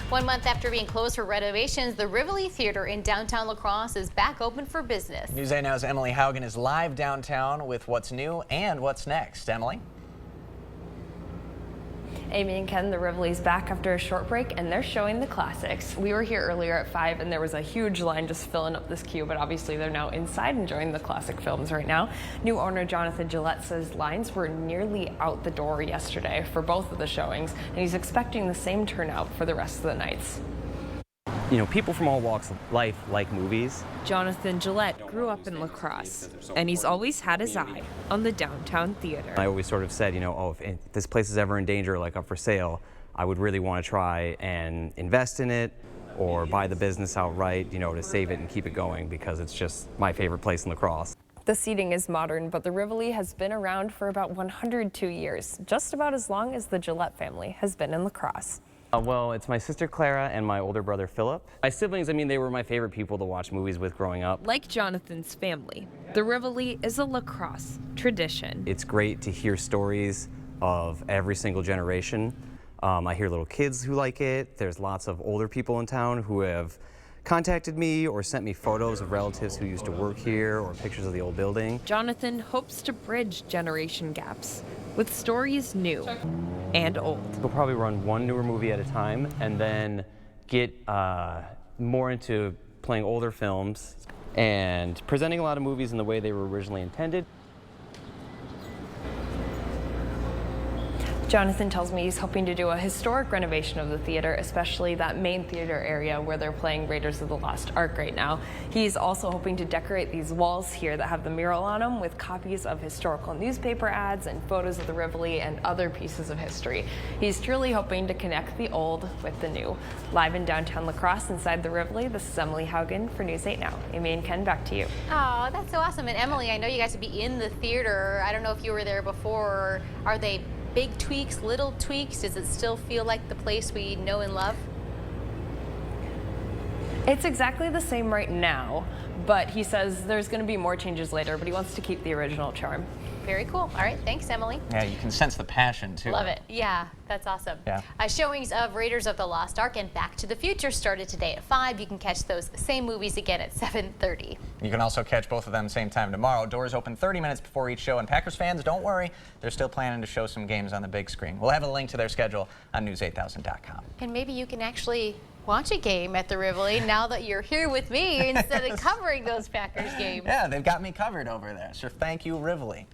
1 month after being closed for renovations, the Rivoli Theater in downtown La Crosse is back open for business. News 8 Now's Emily Haugen is live downtown with what's new and what's next. Emily? Amy and Ken, the Rivoli's back after a short break, and they're showing the classics. We were here earlier at 5, and there was a huge line just filling up this queue, but obviously they're now inside enjoying the classic films right now. New owner Jonathan Gillette says lines were nearly out the door yesterday for both of the showings, and he's expecting the same turnout for the rest of the nights. You know, people from all walks of life like movies. Jonathan Gillette grew up in La Crosse, and he's always had his eye on the downtown theater. I always sort of said, you know, oh, if this place is ever in danger, like up for sale, I would really want to try and invest in it or buy the business outright, you know, to save it and keep it going because it's just my favorite place in La Crosse. The seating is modern, but the Rivoli has been around for about 102 years, just about as long as the Gillette family has been in La Crosse. Well, it's my sister Clara and my older brother Philip. My siblings, I mean, they were my favorite people to watch movies with growing up. Like Jonathan's family, the Rivoli is a La Crosse tradition. It's great to hear stories of every single generation. I hear little kids who like it. There's lots of older people in town who have contacted me or sent me photos of relatives who used to work here or pictures of the old building. Jonathan hopes to bridge generation gaps with stories new and old. We'll probably run one newer movie at a time and then get more into playing older films and presenting a lot of movies in the way they were originally intended. Jonathan tells me he's hoping to do a historic renovation of the theater, especially that main theater area where they're playing Raiders of the Lost Ark right now. He's also hoping to decorate these walls here that have the mural on them with copies of historical newspaper ads and photos of the Rivoli and other pieces of history. He's truly hoping to connect the old with the new. Live in downtown La Crosse inside the Rivoli, this is Emily Haugen for News 8 Now. Amy and Ken, back to you. Oh, that's so awesome. And Emily, I know you guys would be in the theater. I don't know if you were there before. Are they big tweaks, little tweaks? Does it still feel like the place we know and love? It's exactly the same right now, but he says there's going to be more changes later, but he wants to keep the original charm. Very cool. All right, thanks, Emily. Yeah, you can sense the passion, too. Love it. Yeah, that's awesome. Yeah. Showings of Raiders of the Lost Ark and Back to the Future started today at 5. You can catch those same movies again at 7:30. You can also catch both of them same time tomorrow. Doors open 30 minutes before each show, and Packers fans, don't worry, they're still planning to show some games on the big screen. We'll have a link to their schedule on news8000.com. And maybe you can actually watch a game at the Rivoli now that you're here with me instead of covering those Packers games. Yeah, they've got me covered over there, so thank you, Rivoli.